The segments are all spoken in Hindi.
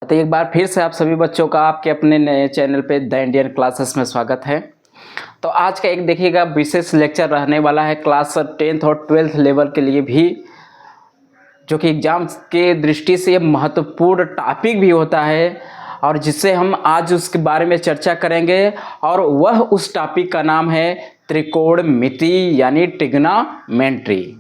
तो एक बार फिर से आप सभी बच्चों का आपके अपने नए चैनल पे द इंडियन क्लासेस में स्वागत है। तो आज का एक देखिएगा विशेष लेक्चर रहने वाला है क्लास 10th और 12th लेवल के लिए भी, जो कि एग्जाम्स के दृष्टि से महत्वपूर्ण टॉपिक भी होता है और जिससे हम आज उसके बारे में चर्चा करेंगे। और वह उस टॉपिक का नाम है त्रिकोणमिति यानी ट्रिग्नोमेट्री।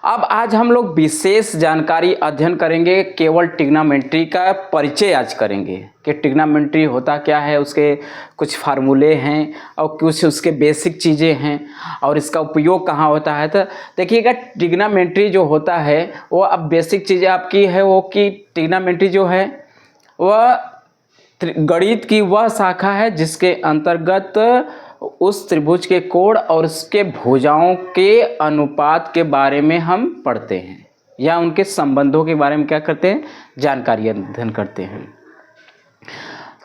अब आज हम लोग विशेष जानकारी अध्ययन करेंगे, केवल ट्रिग्नोमेट्री का परिचय आज करेंगे कि ट्रिग्नोमेट्री होता क्या है, उसके कुछ फार्मूले हैं और कुछ उसके बेसिक चीज़ें हैं और इसका उपयोग कहाँ होता है। तो देखिएगा ट्रिग्नोमेट्री जो होता है वो अब बेसिक चीज़ें आपकी है वो कि ट्रिग्नोमेट्री जो है वह गणित की वह शाखा है जिसके अंतर्गत उस त्रिभुज के कोण और उसके भुजाओं के अनुपात के बारे में हम पढ़ते हैं या उनके संबंधों के बारे में क्या करते हैं, जानकारी अध्ययन करते हैं।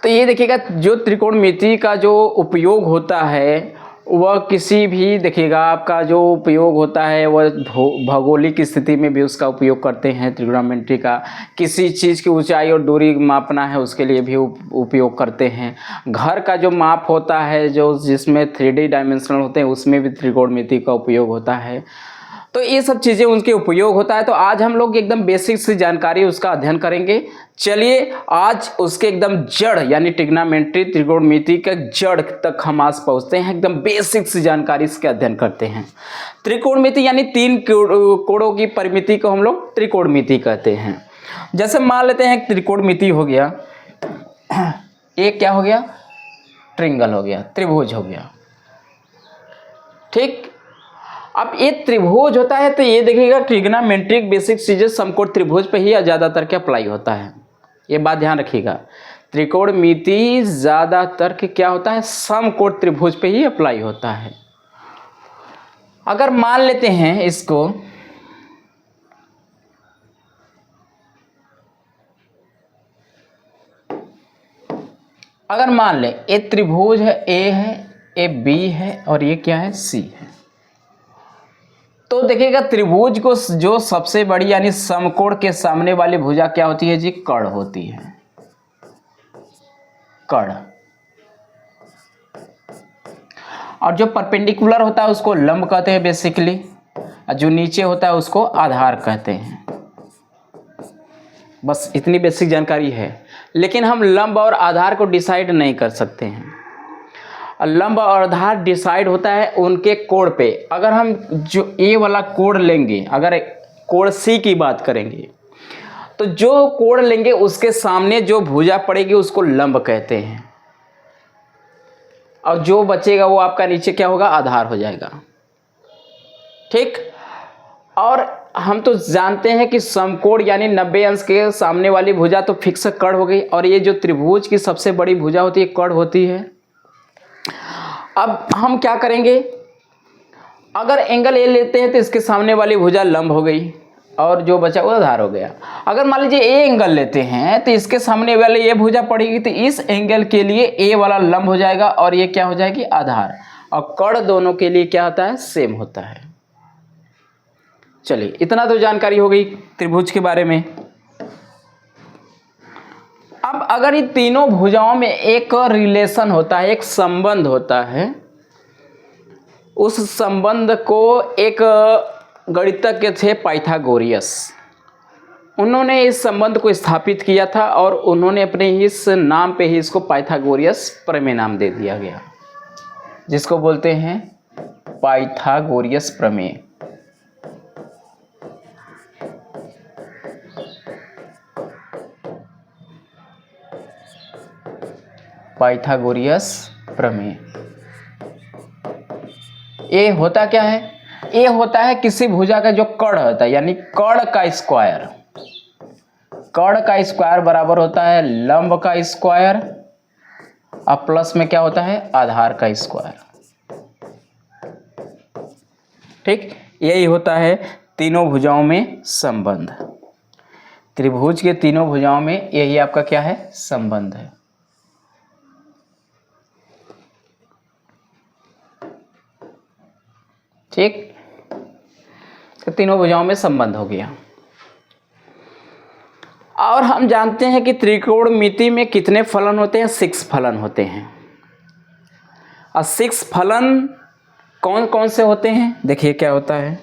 तो ये देखिएगा जो त्रिकोणमिति का जो उपयोग होता है वह किसी भी देखिएगा आपका जो उपयोग होता है वह भौगोलिक स्थिति में भी उसका उपयोग करते हैं। ट्रिग्नोमेट्री का किसी चीज़ की ऊंचाई और दूरी मापना है उसके लिए भी उपयोग करते हैं। घर का जो माप होता है जो जिसमें 3D डायमेंशनल होते हैं उसमें भी त्रिकोणमिति का उपयोग होता है। तो ये सब चीज़ें उनके उपयोग होता है। तो आज हम लोग एकदम बेसिक सी जानकारी उसका अध्ययन करेंगे। चलिए आज उसके एकदम जड़ यानी ट्रिग्नोमेट्री त्रिकोणमिति के जड़ तक हम आज पहुँचते हैं, एकदम बेसिक सी जानकारी इसके अध्ययन करते हैं। त्रिकोणमिति यानी तीन कोणों की परिमिति को हम लोग त्रिकोणमिति कहते हैं। जैसे मान लेते हैं त्रिकोणमिति हो गया, एक क्या हो गया, ट्रिंगल हो गया, त्रिभुज हो गया, ठीक। अब ये त्रिभुज होता है तो ये देखिएगा ट्रिग्नोमेट्रिक बेसिक चीजें समकोण त्रिभुज पे ही ज़्यादातर क्या अप्लाई होता है, ये बात ध्यान रखिएगा। त्रिकोणमिति ज़्यादातर के क्या होता है, समकोण त्रिभुज पे ही अप्लाई होता है। अगर मान लेते हैं इसको, अगर मान लें ये त्रिभुज है, ए है, ए बी है और ये क्या है, सी है। तो देखिएगा त्रिभुज को जो सबसे बड़ी यानी समकोण के सामने वाली भुजा क्या होती है जी, कर्ण होती है, कर्ण। और जो परपेंडिकुलर होता है उसको लंब कहते हैं बेसिकली, और जो नीचे होता है उसको आधार कहते हैं। बस इतनी बेसिक जानकारी है, लेकिन हम लंब और आधार को डिसाइड नहीं कर सकते हैं। लंब और आधार डिसाइड होता है उनके कोण पे। अगर हम जो ए वाला कोण लेंगे, अगर कोण सी की बात करेंगे तो जो कोण लेंगे उसके सामने जो भुजा पड़ेगी उसको लंब कहते हैं और जो बचेगा वो आपका नीचे क्या होगा, आधार हो जाएगा, ठीक। और हम तो जानते हैं कि समकोण यानी 90 अंश के सामने वाली भुजा तो फिक्स कर्ण हो गई और ये जो त्रिभुज की सबसे बड़ी भुजा होती है कर्ण होती है। अब हम क्या करेंगे, अगर एंगल ए लेते हैं तो इसके सामने वाली भुजा लंब हो गई और जो बचा वो आधार हो गया। अगर मान लीजिए ए एंगल लेते हैं तो इसके सामने वाले ये भुजा पड़ेगी तो इस एंगल के लिए ए वाला लंब हो जाएगा और ये क्या हो जाएगी, आधार। और कर्ण दोनों के लिए क्या होता है, सेम होता है। चलिए इतना तो जानकारी हो गई त्रिभुज के बारे में। अब अगर ये तीनों भुजाओं में एक रिलेशन होता है, एक संबंध होता है, उस संबंध को एक गणितज्ञ थे पाइथागोरियस, उन्होंने इस संबंध को स्थापित किया था और उन्होंने अपने इस नाम पे ही इसको पाइथागोरियस प्रमेय नाम दे दिया गया, जिसको बोलते हैं पाइथागोरियस प्रमेय। पाइथागोरियस प्रमेय। ये होता क्या है, ये होता है किसी भुजा का जो कर्ण होता है यानी कर्ण का स्क्वायर। कर्ण का स्क्वायर बराबर होता है लंब का स्क्वायर और प्लस में क्या होता है, आधार का स्क्वायर, ठीक। यही होता है तीनों भुजाओं में संबंध। त्रिभुज के तीनों भुजाओं में यही आपका क्या है, संबंध है, ठीक। तो तीनों भुजाओं में संबंध हो गया। और हम जानते हैं कि त्रिकोणमिति में कितने फलन होते हैं? 6 फलन होते हैं। और 6 फलन कौन कौन से होते हैं? देखिए क्या होता है।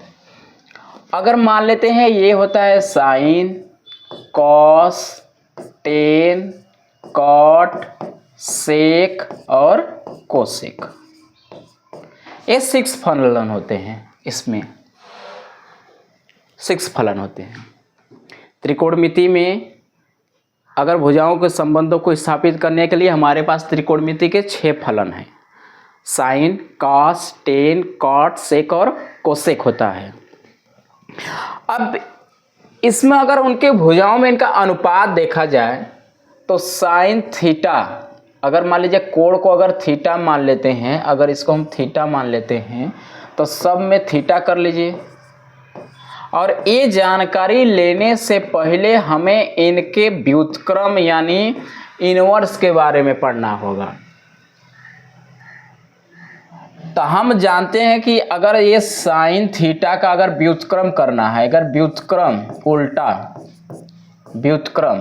अगर मान लेते हैं ये होता है साइन, कॉस, टेन, कॉट, सेक और कोसेक, ये 6 फलन होते हैं। इसमें 6 फलन होते हैं। त्रिकोणमिति में अगर भुजाओं के संबंधों को स्थापित करने के लिए हमारे पास त्रिकोणमिति के 6 फलन हैं। साइन, कॉस, टेन, कॉट, सेक और कोसेक होता है। अब इसमें अगर उनके भुजाओं में इनका अनुपात देखा जाए तो साइन थीटा, अगर मान लीजिए कोण को अगर थीटा मान लेते हैं, अगर इसको हम थीटा मान लेते हैं तो सब में थीटा कर लीजिए। और ये जानकारी लेने से पहले हमें इनके व्युत्क्रम यानी इनवर्स के बारे में पढ़ना होगा। तो हम जानते हैं कि अगर ये साइन थीटा का अगर व्युत्क्रम करना है, अगर व्युत्क्रम उल्टा व्युत्क्रम,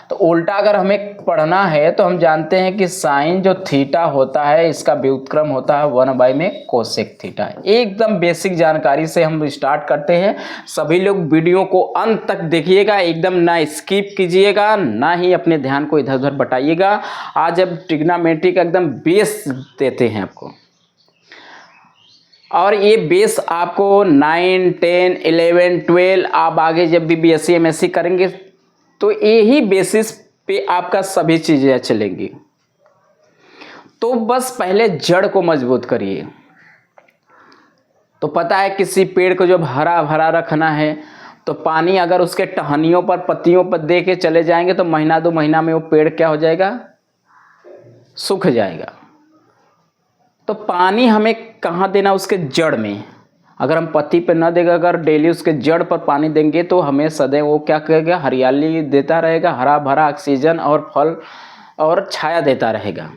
तो उल्टा अगर हमें पढ़ना है तो हम जानते हैं कि साइन जो थीटा होता है इसका व्युत्क्रम होता है 1 में कोसेक थीटा। एकदम बेसिक जानकारी से हम स्टार्ट करते हैं। सभी लोग वीडियो को अंत तक देखिएगा, एकदम ना स्किप कीजिएगा, ना ही अपने ध्यान को इधर उधर बटाइएगा। आज अब ट्रिग्नोमेट्री का एकदम बेस देते हैं आपको, और ये बेस आपको 9, 10, 11, 12 आप आगे जब भी BSc MSc करेंगे तो यही बेसिस पे आपका सभी चीज़ें चलेंगी। तो बस पहले जड़ को मजबूत करिए। तो पता है किसी पेड़ को जब हरा भरा रखना है तो पानी अगर उसके टहनियों पर, पत्तियों पर दे के चले जाएंगे तो महीना 2 महीना में वो पेड़ क्या हो जाएगा? सूख जाएगा। तो पानी हमें कहाँ देना? उसके जड़ में। अगर हम पत्ती पे न देगा, अगर डेली उसके जड़ पर पानी देंगे तो हमें सदैव वो क्या करेगा? हरियाली देता रहेगा, हरा भरा ऑक्सीजन और फल और छाया देता रहेगा।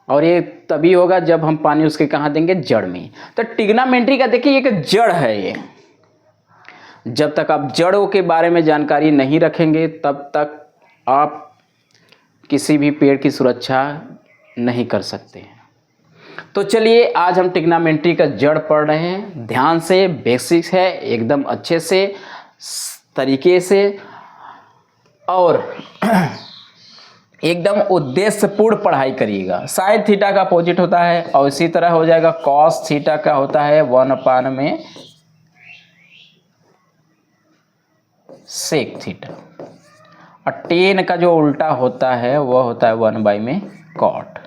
और ये तभी होगा जब हम पानी उसके कहाँ देंगे? जड़ में। तो ट्रिग्नोमेट्री का देखिए एक जड़ है ये। जब तक आप जड़ों के बारे में जानकारी नहीं रखेंगे तब तक आप किसी भी पेड़ की सुरक्षा नहीं कर सकते हैं। तो चलिए आज हम ट्रिग्नोमेट्री का जड़ पढ़ रहे हैं। ध्यान से, बेसिक्स है, एकदम अच्छे से तरीके से और एकदम उद्देश्यपूर्ण पढ़ाई करिएगा। साइन थीटा का अपोजिट होता है और इसी तरह हो जाएगा कॉस थीटा का होता है 1 में सेक थीटा, और टेन का जो उल्टा होता है वह होता है 1 में कॉट।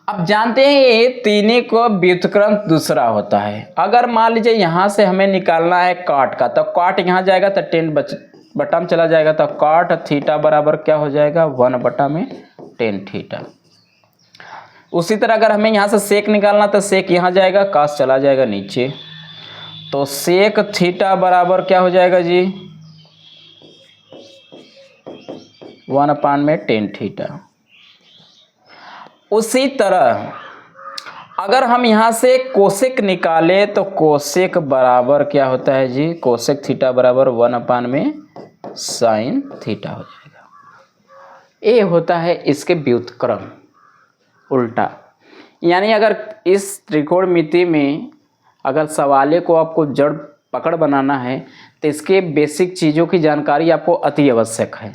अब जानते हैं ये तीनों को व्युत्क्रम दूसरा होता है। अगर मान लीजिए यहाँ से हमें निकालना है कॉट का, तो कॉट यहाँ जाएगा तो टेन बटा में चला जाएगा, तो कॉट थीटा बराबर क्या हो जाएगा? 1 में टेन थीटा। उसी तरह अगर हमें यहाँ से सेक निकालना तो सेक यहाँ जाएगा, कॉस चला जाएगा नीचे, तो सेक थीटा बराबर क्या हो जाएगा जी? 1 में टेन थीटा। उसी तरह अगर हम यहाँ से कोसेक निकाले तो कोसेक बराबर क्या होता है जी? कोसेक थीटा बराबर 1 में साइन थीटा हो जाएगा। ये होता है इसके व्युत्क्रम उल्टा। यानी अगर इस त्रिकोणमिति में अगर सवाले को आपको जड़ पकड़ बनाना है तो इसके बेसिक चीज़ों की जानकारी आपको अति आवश्यक है।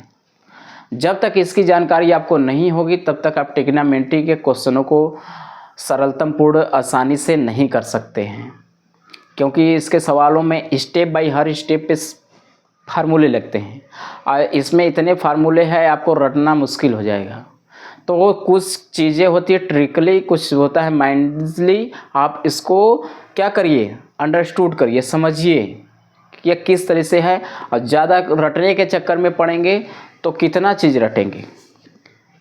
जब तक इसकी जानकारी आपको नहीं होगी तब तक आप ट्रिग्नोमेट्री के क्वेश्चनों को सरलतम पूर्ण आसानी से नहीं कर सकते हैं, क्योंकि इसके सवालों में स्टेप बाय हर स्टेप पे फार्मूले लगते हैं और इसमें इतने फार्मूले हैं आपको रटना मुश्किल हो जाएगा। तो वो कुछ चीज़ें होती है ट्रिकली, कुछ होता है माइंडली। आप इसको क्या करिए? अंडरस्टूड करिए, समझिए कि यह किस तरह से है। और ज़्यादा रटने के चक्कर में पड़ेंगे तो कितना चीज़ रटेंगे?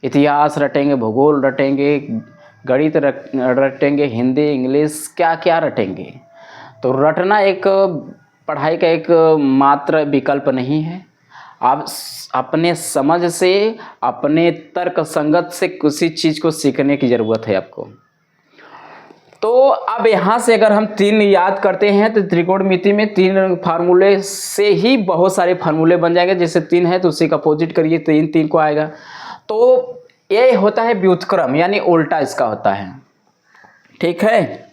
इतिहास रटेंगे, भूगोल रटेंगे, गणित रटेंगे, हिंदी, इंग्लिश, क्या क्या रटेंगे। तो रटना एक पढ़ाई का एक मात्र विकल्प नहीं है। आप अपने समझ से, अपने तर्क संगत से किसी चीज़ को सीखने की ज़रूरत है आपको। तो अब यहाँ से अगर हम 3 याद करते हैं तो त्रिकोणमिति में 3 फार्मूले से ही बहुत सारे फार्मूले बन जाएंगे। जैसे 3 है तो उसी का अपोजिट करिए, 3 को आएगा। तो ये होता है व्युत्क्रम, यानी उल्टा इसका होता है। ठीक है,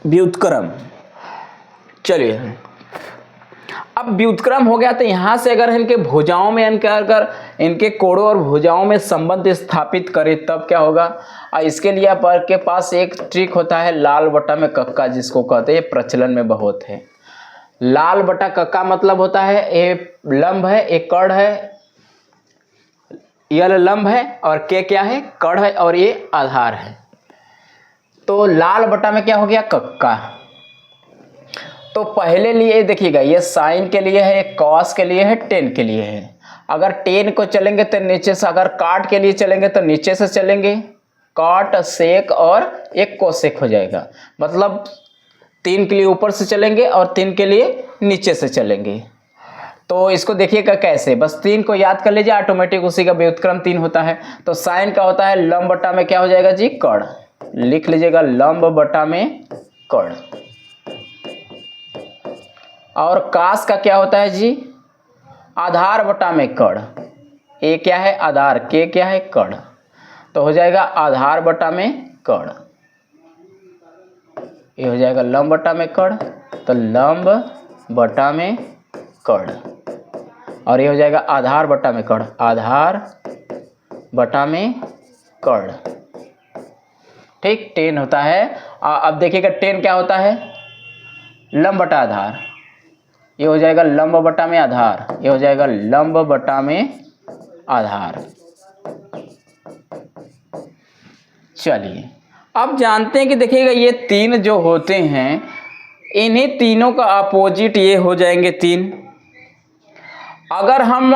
व्युत्क्रम। चलिए, अब व्युत्क्रम हो गया तो यहाँ से अगर इनके भुजाओं में अगर इनके कोणों और भुजाओं में संबंध स्थापित करें तब क्या होगा। और इसके लिए आपके पास एक ट्रिक होता है लाल बटा में कक्का, जिसको कहते हैं, प्रचलन में बहुत है। लाल बटा कक्का मतलब होता है ए लंब है, एक कर्ण है, यल लंब है और के क्या है, कर्ण है, और ये आधार है। तो लाल बटा में क्या हो गया, कक्का। तो पहले लिए देखिएगा, ये साइन के लिए है, कॉस के लिए है, टेन के लिए है। अगर टेन को चलेंगे तो नीचे से, अगर काट के लिए चलेंगे तो नीचे से चलेंगे, काट सेक और एक कोसेक हो जाएगा। मतलब 3 के लिए ऊपर से चलेंगे और 3 के लिए नीचे से चलेंगे। तो इसको देखिएगा कैसे, बस 3 को याद कर लीजिए, ऑटोमेटिक उसी का व्युत्क्रम 3 होता है। तो साइन का होता है लंब बटा में क्या हो जाएगा जी, कर्ण। लिख लीजिएगा लंब बटा में कर्ण। और कास का क्या होता है जी, आधार बटा में कर्ण। ए क्या है, आधार, के क्या है, कर्ण। तो हो जाएगा आधार बटा में कर्ण। ये हो जाएगा लंब बटा में कर्ण, तो लंब बटा में कर्ण। और ये हो जाएगा आधार बटा में कर्ण, आधार बटा में कर्ण। ठीक, 10 होता है। अब देखिएगा 10 क्या होता है, लंब बटा आधार। ये हो जाएगा लंब बटा में आधार, ये हो जाएगा लंब बटा में आधार। चलिए, अब जानते हैं कि देखिएगा ये 3 जो होते हैं, इन्हीं तीनों का अपोजिट ये हो जाएंगे 3। अगर हम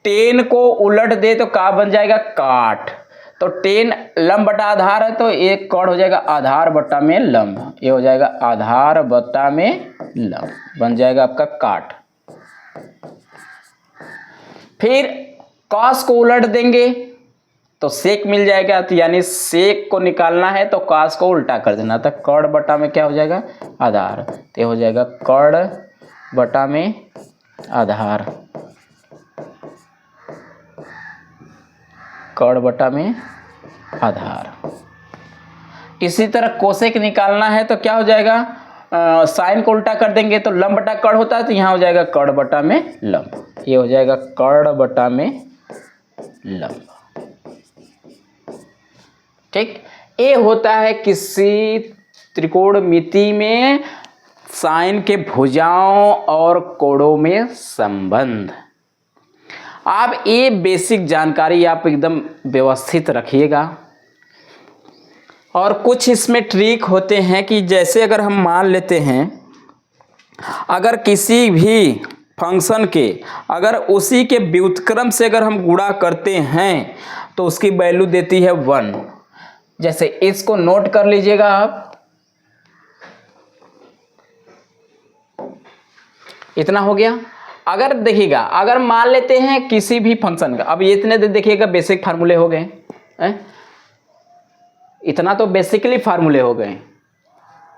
10 को उलट दे तो क्या बन जाएगा, काट। तो 10 लंब बटा आधार है, तो एक कर्ण हो जाएगा आधार बटा में लंब। ये हो जाएगा आधार बटा में लंब, बन जाएगा आपका काट। फिर कॉस को उलट देंगे तो सेक मिल जाएगा। तो यानी सेक को निकालना है तो कॉस को उल्टा कर देना, तो कर्ण बटा में क्या हो जाएगा, आधार। तो हो जाएगा कर्ण बटा में आधार, कर्ण बटा में आधार। इसी तरह कोसेक निकालना है तो क्या हो जाएगा, साइन को उल्टा कर देंगे तो लंब बटा कर्ण होता है, तो यहाँ हो जाएगा कर्ण बटा में लंब। ये हो जाएगा कर्ण बटा में लंब। ठीक, ये होता है किसी त्रिकोणमिति में साइन के भुजाओं और कोणों में संबंध। आप ये बेसिक जानकारी आप एकदम व्यवस्थित रखिएगा। और कुछ इसमें ट्रिक होते हैं कि जैसे अगर हम मान लेते हैं, अगर किसी भी फंक्शन के अगर उसी के व्युत्क्रम से अगर हम गुणा करते हैं तो उसकी वैल्यू देती है 1। जैसे इसको नोट कर लीजिएगा आप, इतना हो गया। अगर देखिएगा, अगर मान लेते हैं किसी भी फंक्शन का, अब ये इतने देखिएगा बेसिक फार्मूले हो गए, इतना तो बेसिकली फार्मूले हो गए।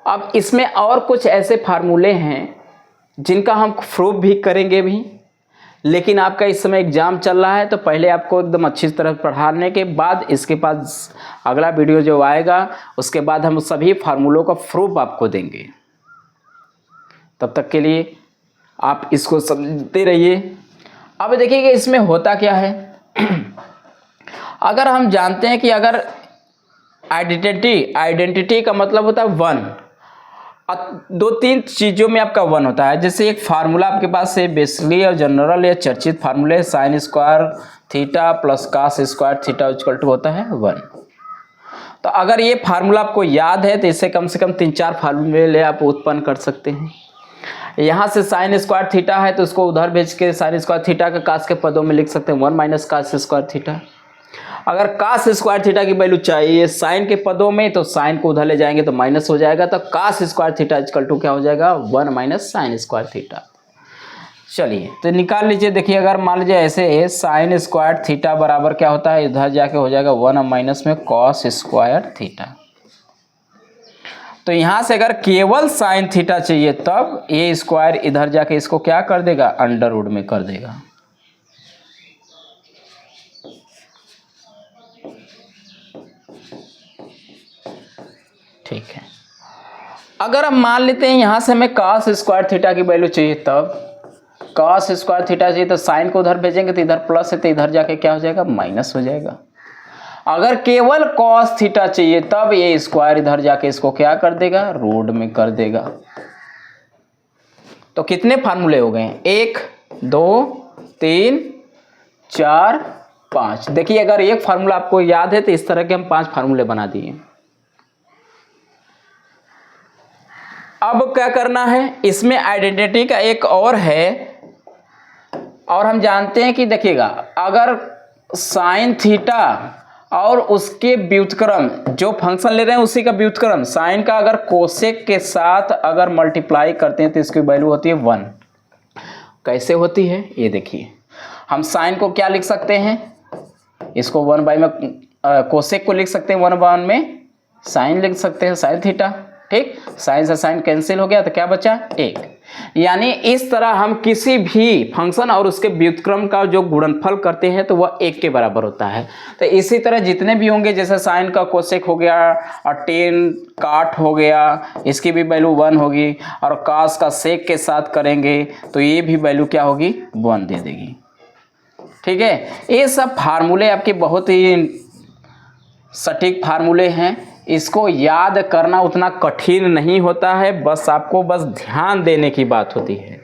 अब इसमें और कुछ ऐसे फार्मूले हैं जिनका हम प्रूफ भी करेंगे भी, लेकिन आपका इस समय एग्जाम चल रहा है तो पहले आपको एकदम अच्छी तरह पढ़ाने के बाद इसके पास अगला वीडियो जो आएगा उसके बाद हम सभी फार्मूलों का प्रूफ आपको देंगे। तब तक के लिए आप इसको समझते रहिए। अब देखिए इसमें होता क्या है। अगर हम जानते हैं कि अगर आइडेंटिटी का मतलब होता है 1, 2-3 चीज़ों में आपका 1 होता है। जैसे एक फार्मूला आपके पास है बेसिकली और जनरल या चर्चित फार्मूला है, sine square theta plus cos square theta equal to होता है 1। तो अगर ये फार्मूला आपको याद है तो इससे कम से कम 3-4 फार्मूले आप उत्पन्न कर सकते हैं। यहाँ से साइन स्क्वायर थीटा है तो उसको उधर भेज के साइन स्क्वायर थीटा का कास के पदों में लिख सकते हैं 1 माइनस कास स्क्वायर थीटा। अगर कास स्क्वायर थीटा की वैल्यू चाहिए साइन के पदों में तो साइन को उधर ले जाएंगे तो माइनस हो जाएगा, तो cos square theta equal to क्या हो जाएगा 1 माइनस साइन स्क्वायर थीटा। चलिए तो निकाल लीजिए। देखिए अगर मान लीजिए ऐसे साइन स्क्वायर थीटा बराबर क्या होता है, इधर जाके हो जाएगा 1 और माइनस में कॉस स्क्वायर थीटा। तो यहां से अगर केवल साइन थीटा चाहिए तब ए स्क्वायर इधर जाके इसको क्या कर देगा, अंडर रूट में कर देगा। ठीक है। अगर हम मान लेते हैं यहां से हमें कॉस स्क्वायर थीटा की वैल्यू चाहिए, तब कॉस स्क्वायर थीटा चाहिए तो साइन को उधर भेजेंगे तो इधर प्लस है तो इधर जाके क्या हो जाएगा, माइनस हो जाएगा। अगर केवल कॉस थीटा चाहिए तब ये स्क्वायर इधर जाके इसको क्या कर देगा, रूट में कर देगा। तो कितने फार्मूले हो गए, 1 2 3 4 5। देखिए अगर एक फार्मूला आपको याद है तो इस तरह के हम 5 फार्मूले बना दिए। अब क्या करना है, इसमें आइडेंटिटी का एक और है, और हम जानते हैं कि देखिएगा अगर साइन थीटा और उसके व्युत्क्रम जो फंक्शन ले रहे हैं उसी का व्युत्क्रम साइन का अगर कोसेक के साथ अगर मल्टीप्लाई करते हैं तो इसकी वैल्यू होती है 1। कैसे होती है ये देखिए, हम साइन को क्या लिख सकते हैं, इसको 1 बाई में कोसेक को लिख सकते हैं 1/1 में साइन लिख सकते हैं साइन थीटा। ठीक, साइन से साइन कैंसिल हो गया तो क्या बचा, 1। यानी इस तरह हम किसी भी फंक्शन और उसके व्युत्क्रम का जो गुणनफल करते हैं तो वह 1 के बराबर होता है। तो इसी तरह जितने भी होंगे, जैसे साइन का कोसेक हो गया और टेन काट हो गया, इसकी भी वैल्यू 1 होगी, और कास का सेक के साथ करेंगे तो ये भी वैल्यू क्या होगी, 1 दे देगी। ठीक है, ये सब फार्मूले आपके बहुत ही सटीक फार्मूले हैं, इसको याद करना उतना कठिन नहीं होता है, बस आपको बस ध्यान देने की बात होती है।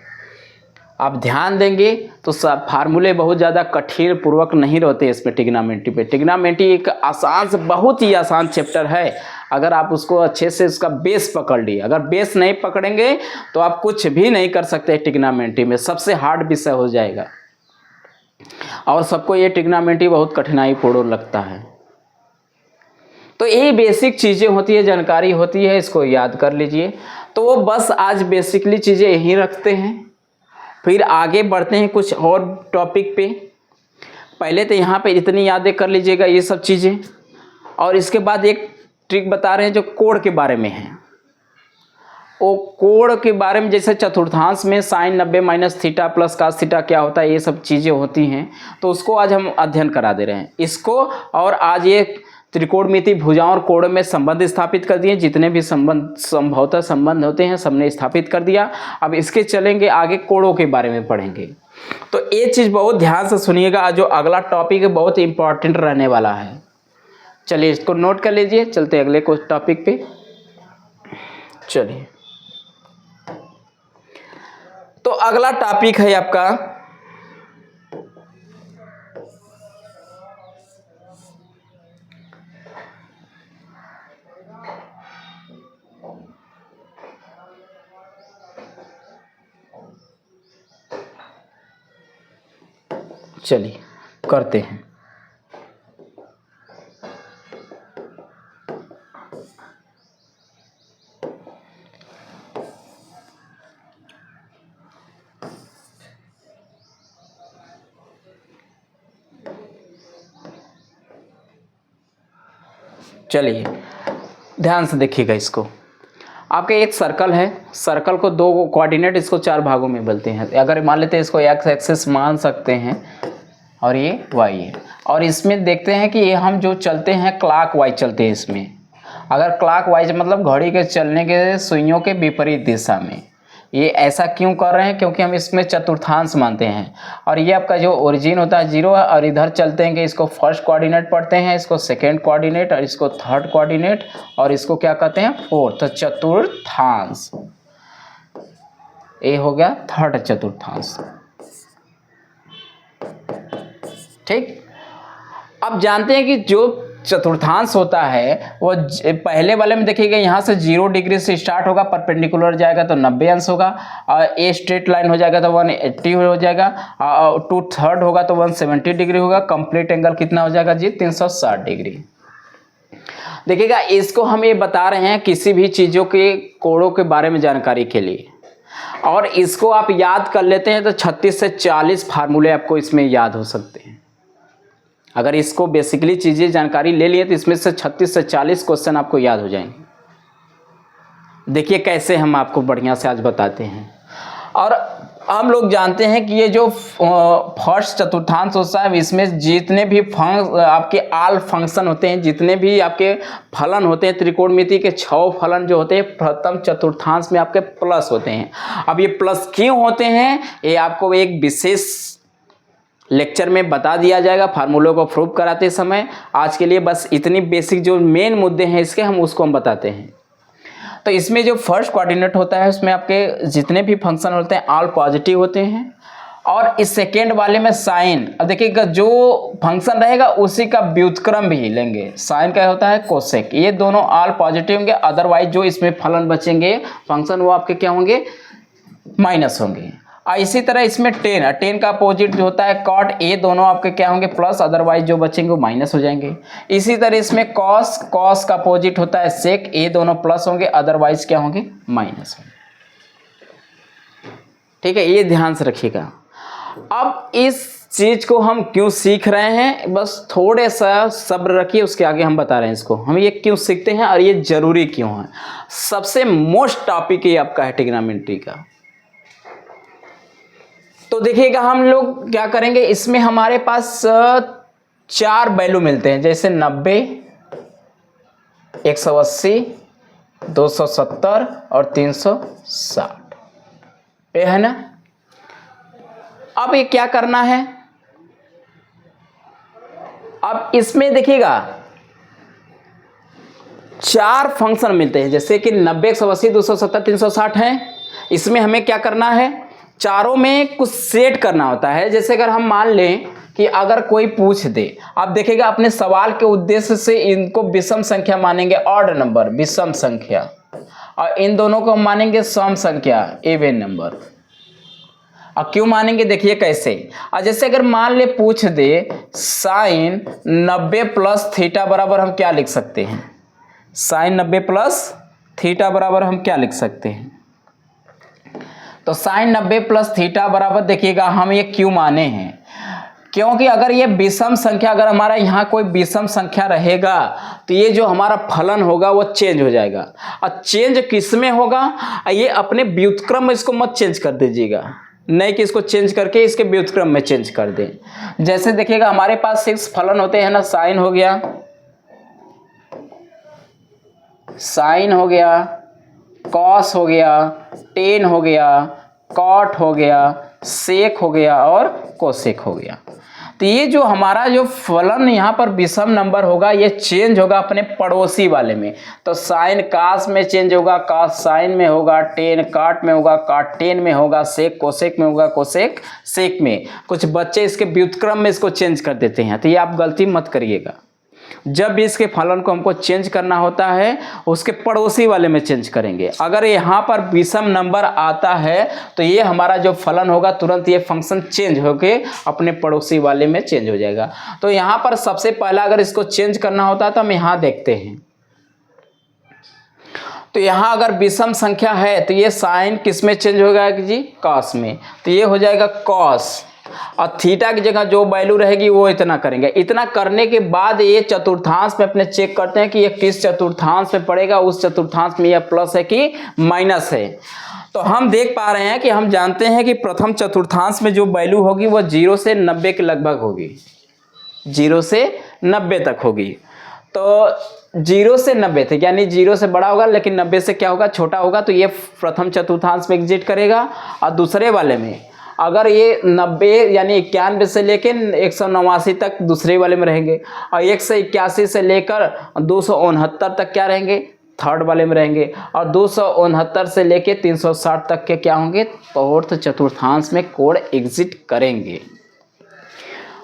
आप ध्यान देंगे तो सब फार्मूले बहुत ज़्यादा कठिन पूर्वक नहीं रहते इसमें। ट्रिग्नोमेट्री पे ट्रिग्नोमेट्री एक आसान से बहुत ही आसान चैप्टर है, अगर आप उसको अच्छे से उसका बेस पकड़ लिए। अगर बेस नहीं पकड़ेंगे तो आप कुछ भी नहीं कर सकते। ट्रिग्नोमेट्री में सबसे हार्ड विषय हो जाएगा, और सबको ये ट्रिग्नोमेट्री बहुत कठिनाईपूर्ण लगता है। तो ये बेसिक चीज़ें होती है, जानकारी होती है, इसको याद कर लीजिए। तो वो बस आज बेसिकली चीज़ें यहीं रखते हैं, फिर आगे बढ़ते हैं कुछ और टॉपिक पे। पहले तो यहाँ पे इतनी यादें कर लीजिएगा ये सब चीज़ें, और इसके बाद एक ट्रिक बता रहे हैं जो कोण के बारे में है। वो कोण के बारे में, जैसे चतुर्थांश में sine 90 minus theta plus cos theta क्या होता है, ये सब चीज़ें होती हैं, तो उसको आज हम अध्ययन करा दे रहे हैं इसको। और आज ये त्रिकोणमिति भुजाओं और कोण में संबंध स्थापित कर दिए, जितने भी संबंध संभवतः संबंध होते हैं सबने स्थापित कर दिया। अब इसके चलेंगे आगे, कोणों के बारे में पढ़ेंगे। तो ये चीज़ बहुत ध्यान से सुनिएगा, जो अगला टॉपिक है बहुत इंपॉर्टेंट रहने वाला है। चलिए इसको नोट कर लीजिए, चलते अगले कुछ टॉपिक पे। चलिए तो अगला टॉपिक है आपका चलिए करते हैं। चलिए ध्यान से देखिएगा इसको। आपके एक सर्कल है, सर्कल को 2 कोऑर्डिनेट, इसको 4 भागों में बोलते हैं। अगर मान लेते हैं इसको एक्स एक्सिस मान सकते हैं और ये वाई है, और इसमें देखते हैं कि ये हम जो चलते हैं क्लॉक वाइज चलते हैं इसमें। अगर क्लॉक वाइज मतलब घड़ी के चलने के सुइयों के विपरीत दिशा में। ये ऐसा क्यों कर रहे हैं, क्योंकि हम इसमें चतुर्थांश मानते हैं, और ये आपका जो ओरिजिन होता है 0 है, और इधर चलते हैं कि इसको फर्स्ट कोऑर्डिनेट पढ़ते हैं, इसको सेकेंड कोऑर्डिनेट, और इसको थर्ड कोऑर्डिनेट, और इसको क्या कहते हैं, फोर्थ। तो चतुर्थांश ये हो गया थर्ड चतुर्थांश। ठीक, अब जानते हैं कि जो चतुर्थांश होता है वो पहले वाले में देखिएगा, यहाँ से 0 डिग्री से स्टार्ट होगा, परपेंडिकुलर जाएगा तो 90 अंश होगा, और ए स्ट्रेट लाइन हो जाएगा तो 180 हो जाएगा, और 2/3 होगा तो 170 डिग्री होगा। कंप्लीट एंगल कितना हो जाएगा जी, 360 डिग्री। देखिएगा इसको हम ये बता रहे हैं किसी भी चीज़ों के कोणों के बारे में जानकारी के लिए। और इसको आप याद कर लेते हैं तो 36 से 40 फार्मूले आपको इसमें याद हो सकते हैं। अगर इसको बेसिकली चीज़ें जानकारी ले लिए तो इसमें से 36 से 40 क्वेश्चन आपको याद हो जाएंगे। देखिए कैसे हम आपको बढ़िया से आज बताते हैं। और हम लोग जानते हैं कि ये जो फर्स्ट चतुर्थांश होता है इसमें जितने भी आपके आल फंक्शन होते हैं, जितने भी आपके फलन होते हैं त्रिकोणमिति के 6 फलन जो होते हैं प्रथम चतुर्थांश में आपके प्लस होते हैं। अब ये प्लस क्यों होते हैं ये आपको एक विशेष लेक्चर में बता दिया जाएगा फार्मूलों को प्रूव कराते समय। आज के लिए बस इतनी बेसिक जो मेन मुद्दे हैं इसके उसको हम बताते हैं। तो इसमें जो फर्स्ट कोऑर्डिनेट होता है उसमें आपके जितने भी फंक्शन होते हैं ऑल पॉजिटिव होते हैं। और इस सेकेंड वाले में साइन, अब देखिएगा जो फंक्शन रहेगा उसी का व्युत्क्रम भी लेंगे। साइन का होता है कोसेक, ये दोनों ऑल पॉजिटिव होंगे। अदरवाइज जो इसमें फलन बचेंगे फंक्शन वो आपके क्या होंगे, माइनस होंगे। इसी तरह इसमें टेन का अपोजिट जो होता है कॉट, ये दोनों आपके क्या होंगे प्लस, अदरवाइज जो बचेंगे वो माइनस हो जाएंगे। इसी तरह इसमें कॉस का अपोजिट होता है सेक, ये दोनों प्लस होंगे अदरवाइज क्या होंगे माइनस होंगे। ठीक है, ये ध्यान से रखिएगा। अब इस चीज को हम क्यों सीख रहे हैं, बस थोड़े सा सब्र रखिए, उसके आगे हम बता रहे हैं इसको हम ये क्यों सीखते हैं और ये जरूरी क्यों है। सबसे मोस्ट टॉपिक ये आपका है ट्रिग्नोमेट्री का। तो देखिएगा हम लोग क्या करेंगे, इसमें हमारे पास 4 वैल्यू मिलते हैं, जैसे 90, 180, 270 और 360, ये है ना। अब ये क्या करना है, अब इसमें देखिएगा 4 फंक्शन मिलते हैं, जैसे कि 90, 180, 270, 360 है। इसमें हमें क्या करना है, चारों में कुछ सेट करना होता है। जैसे अगर हम मान लें कि अगर कोई पूछ दे, आप देखिएगा अपने सवाल के उद्देश्य से इनको विषम संख्या मानेंगे, ऑड नंबर विषम संख्या, और इन दोनों को हम मानेंगे सम संख्या इवन नंबर। और क्यों मानेंगे देखिए कैसे। और जैसे अगर मान ले पूछ दे साइन 90 प्लस थीटा बराबर हम क्या लिख सकते हैं, साइन 90 प्लस थीटा बराबर हम क्या लिख सकते हैं। तो साइन 90 प्लस थीटा बराबर देखिएगा हम ये क्यों माने हैं, क्योंकि अगर ये विषम संख्या, अगर हमारा यहाँ कोई विषम संख्या रहेगा तो ये जो हमारा फलन होगा वो चेंज हो जाएगा। और चेंज किस में होगा, ये अपने व्युत्क्रम में इसको मत चेंज कर दीजिएगा, नहीं कि इसको चेंज करके इसके व्युत्क्रम में चेंज कर दें। जैसे देखिएगा हमारे पास 6 फलन होते हैं ना, साइन हो गया, साइन हो गया, कॉस हो गया, टेन हो गया, कॉट हो गया, सेक हो गया और कोसेक हो गया। तो ये जो हमारा जो फलन यहाँ पर विषम नंबर होगा ये चेंज होगा अपने पड़ोसी वाले में। तो साइन कास में चेंज होगा, कास साइन में होगा, टेन काट में होगा, काट टेन में होगा, सेक कोसेक में होगा, कोसेक सेक में। कुछ बच्चे इसके व्युत्क्रम में इसको चेंज कर देते हैं, तो ये आप गलती मत करिएगा। जब भी इसके फलन को हमको चेंज करना होता है उसके पड़ोसी वाले में चेंज करेंगे। अगर यहाँ पर विषम नंबर आता है तो ये हमारा जो फलन होगा तुरंत ये फंक्शन चेंज होके अपने पड़ोसी वाले में चेंज हो जाएगा। तो यहाँ पर सबसे पहला अगर इसको चेंज करना होता है तो हम यहाँ देखते हैं। तो यहाँ अगर विषम संख्या है तो ये साइन किस में चेंज हो जाएगा जी, कॉस में। तो ये हो जाएगा कॉस, और थीटा की जगह जो वैल्यू रहेगी वो इतना करेंगे। इतना करने के बाद ये चतुर्थांश में अपने चेक करते हैं कि ये किस चतुर्थांश में पड़ेगा, उस चतुर्थांश में यह प्लस है कि माइनस है। तो हम देख पा रहे हैं कि हम जानते हैं कि प्रथम चतुर्थांश में जो वैल्यू होगी वो 0 से 90 के लगभग होगी, 0 से 90 तक होगी। तो 0 से 90 तक यानी 0 से बड़ा होगा लेकिन 90 से क्या होगा, छोटा होगा। तो ये प्रथम चतुर्थांश में एग्जिट करेगा। और दूसरे वाले में अगर ये 90 यानी 91 से लेकर 189 तक दूसरे वाले में रहेंगे, और 181 से लेकर 269 तक क्या रहेंगे, थर्ड वाले में रहेंगे, और 269 से लेकर 360 तक के क्या होंगे, फोर्थ चतुर्थांश में कोड एग्जिट करेंगे।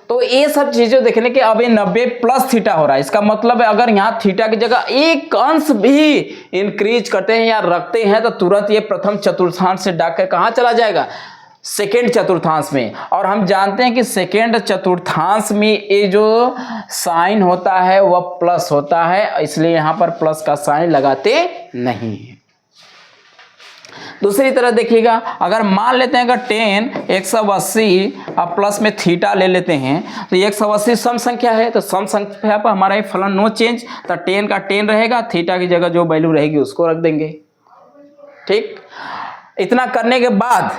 तो ये सब चीज़ें देखने के अब ये 90 प्लस थीटा हो रहा है। इसका मतलब है अगर यहाँ थीटा की जगह एक अंश भी इंक्रीज करते हैं या रखते हैं तो तुरंत ये प्रथम चतुर्थांश से डाककर कहाँ चला जाएगा, सेकेंड चतुर्थांश में। और हम जानते हैं कि सेकेंड चतुर्थांश में ये जो साइन होता है वह प्लस होता है, इसलिए यहाँ पर प्लस का साइन लगाते नहीं है। दूसरी तरह देखिएगा, अगर मान लेते हैं अगर 10 180 अब प्लस में थीटा ले लेते हैं तो 180 सम संख्या है, तो सम संख्या पर हमारा ये फलन नो चेंज, तो 10 का 10 रहेगा, थीटा की जगह जो वैल्यू रहेगी उसको रख देंगे। ठीक, इतना करने के बाद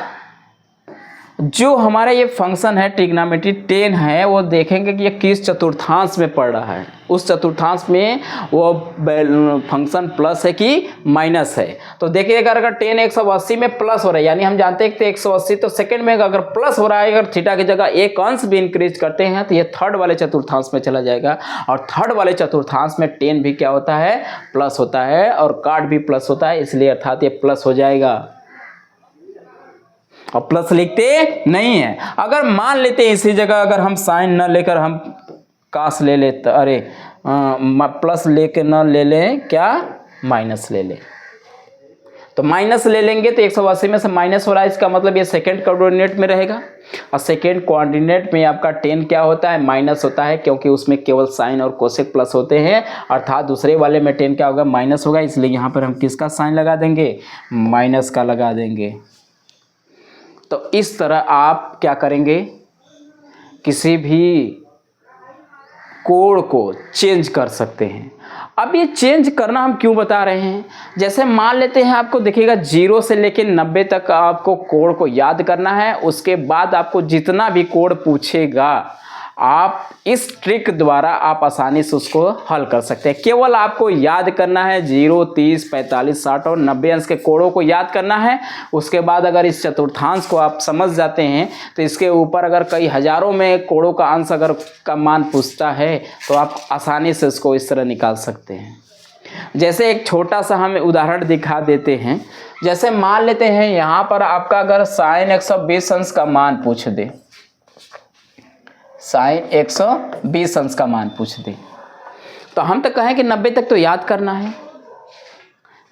जो हमारा ये फंक्शन है ट्रिग्नोमेट्री 10 है, वो देखेंगे कि ये किस चतुर्थांश में पड़ रहा है, उस चतुर्थांश में वो फंक्शन प्लस है कि माइनस है। तो देखिएगा अगर 10 180 में प्लस हो रहा है, यानी हम जानते हैं कि 180 तो सेकंड में अगर प्लस हो रहा है, अगर थीटा की जगह एक अंश भी इंक्रीज करते हैं तो ये थर्ड वाले चतुर्थांश में चला जाएगा, और थर्ड वाले चतुर्थांश में 10 भी क्या होता है, प्लस होता है, और काट भी प्लस होता है, इसलिए अर्थात ये प्लस हो जाएगा। और प्लस लिखते नहीं है। अगर मान लेते हैं इसी जगह अगर हम साइन न लेकर हम कास ले लेते, अरे प्लस लेके न ले लें, क्या माइनस ले लें, तो माइनस ले लेंगे तो 180 में से माइनस हो रहा है, इसका मतलब ये सेकेंड कोऑर्डिनेट में रहेगा, और सेकेंड कोऑर्डिनेट में आपका 10 क्या होता है, माइनस होता है, क्योंकि उसमें केवल साइन और कोसेक प्लस होते हैं, अर्थात दूसरे वाले में 10 क्या होगा, माइनस होगा, इसलिए यहाँ पर हम किसका साइन लगा देंगे, माइनस का लगा देंगे। तो इस तरह आप क्या करेंगे, किसी भी कोड को चेंज कर सकते हैं। अब ये चेंज करना हम क्यों बता रहे हैं, जैसे मान लेते हैं आपको देखिएगा 0 से लेकर 90 तक आपको कोड को याद करना है, उसके बाद आपको जितना भी कोड पूछेगा आप इस ट्रिक द्वारा आप आसानी से उसको हल कर सकते हैं। केवल आपको याद करना है 0, 30, 45, 60 और 90 अंश के कोड़ों को याद करना है। उसके बाद अगर इस चतुर्थांश को आप समझ जाते हैं तो इसके ऊपर अगर कई हजारों में कोड़ों का अंश अगर का मान पूछता है तो आप आसानी से उसको इस तरह निकाल सकते हैं। जैसे एक छोटा सा हम उदाहरण दिखा देते हैं। जैसे मान लेते हैं यहाँ पर आपका अगर साइन 120 अंश का मान पूछ दे, साइन 120 अंश का मान पूछ दे, तो हम तो कहें कि 90 तक तो याद करना है,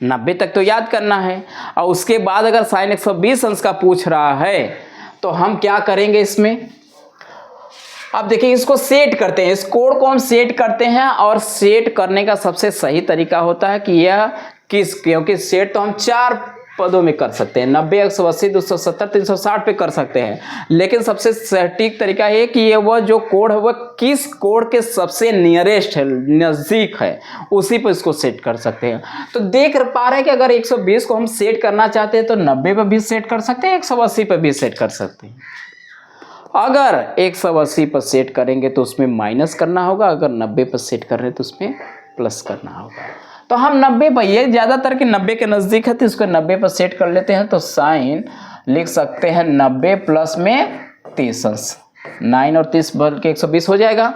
90 तक तो याद करना है। और उसके बाद अगर साइन 120 अंश का पूछ रहा है तो हम क्या करेंगे इसमें, अब देखिए इसको सेट करते हैं, इस कोड को हम सेट करते हैं। और सेट करने का सबसे सही तरीका होता है कि यह किस, क्योंकि सेट तो हम 4 पदों में कर सकते हैं, 90, 180, 270, 360 पे कर सकते हैं, लेकिन सबसे सटीक तरीका है कि ये वह जो कोड है वह किस कोड के सबसे नियरेस्ट है, नज़दीक है, उसी पर इसको सेट कर सकते हैं। तो देख पा रहे हैं कि अगर 120 को हम सेट करना चाहते हैं तो 90 पर भी सेट कर सकते हैं, 180 पर भी सेट कर सकते हैं। अगर 180 पर सेट करेंगे तो उसमें माइनस करना होगा, अगर 90 पर सेट कर रहे हैं तो उसमें प्लस करना होगा। तो हम 90 पर, ये ज़्यादातर कि 90 के नज़दीक है तो इसको 90 पर सेट कर लेते हैं। तो साइन लिख सकते हैं 90 प्लस में 30 अंश, 9 और 30 भर के 120 हो जाएगा,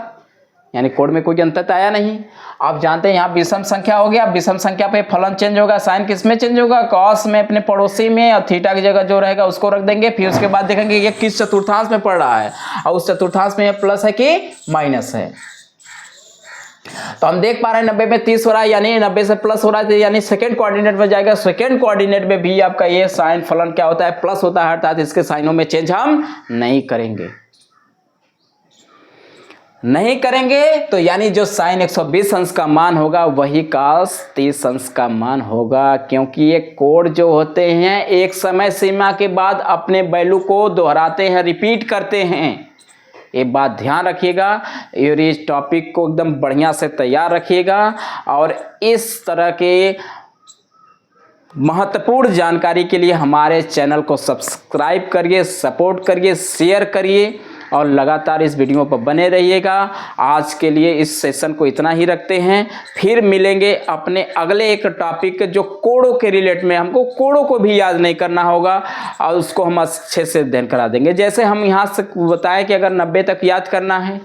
यानी कोड में कोई अंतर आया नहीं। आप जानते हैं यहाँ विषम संख्या हो गया, विषम संख्या पे फलन चेंज होगा, साइन किस में चेंज होगा, कॉस में अपने पड़ोसी में, और थीटा की जगह जो रहेगा उसको रख देंगे। फिर उसके बाद देखेंगे ये किस चतुर्थांश में पड़ रहा है और उस चतुर्थांश में ये प्लस है कि माइनस है। तो हम देख पा रहे हैं 90 में 30 हो रहा है, यानी 90 से प्लस हो रहा है, यानी सेकंड कोऑर्डिनेट में जाएगा। सेकंड कोऑर्डिनेट में भी आपका ये साइन फलन क्या होता है, प्लस होता है, अर्थात इसके साइनों में चेंज हम नहीं करेंगे, तो यानी जो साइन 120 अंश का मान होगा वही cos 30 अंश का मान होगा, क्योंकि ये कोड जो होते हैं एक समय सीमा के बाद अपने वैल्यू को दोहराते हैं, रिपीट करते हैं। ये बात ध्यान रखिएगा और इस टॉपिक को एकदम बढ़िया से तैयार रखिएगा। और इस तरह के महत्वपूर्ण जानकारी के लिए हमारे चैनल को सब्सक्राइब करिए, सपोर्ट करिए, शेयर करिए और लगातार इस वीडियो पर बने रहिएगा। आज के लिए इस सेशन को इतना ही रखते हैं, फिर मिलेंगे अपने अगले एक टॉपिक जो कोड़ों के रिलेट में, हमको कोड़ों को भी याद नहीं करना होगा और उसको हम अच्छे से अध्ययन करा देंगे। जैसे हम यहाँ से बताएं कि अगर 90 तक याद करना है,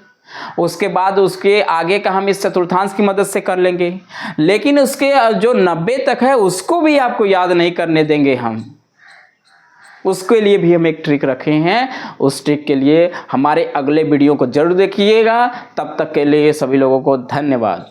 उसके बाद उसके आगे का हम इस चतुर्थांश की मदद से कर लेंगे, लेकिन उसके जो 90 तक है उसको भी आपको याद नहीं करने देंगे हम, उसके लिए भी हम एक ट्रिक रखे हैं। उस ट्रिक के लिए हमारे अगले वीडियो को जरूर देखिएगा। तब तक के लिए सभी लोगों को धन्यवाद।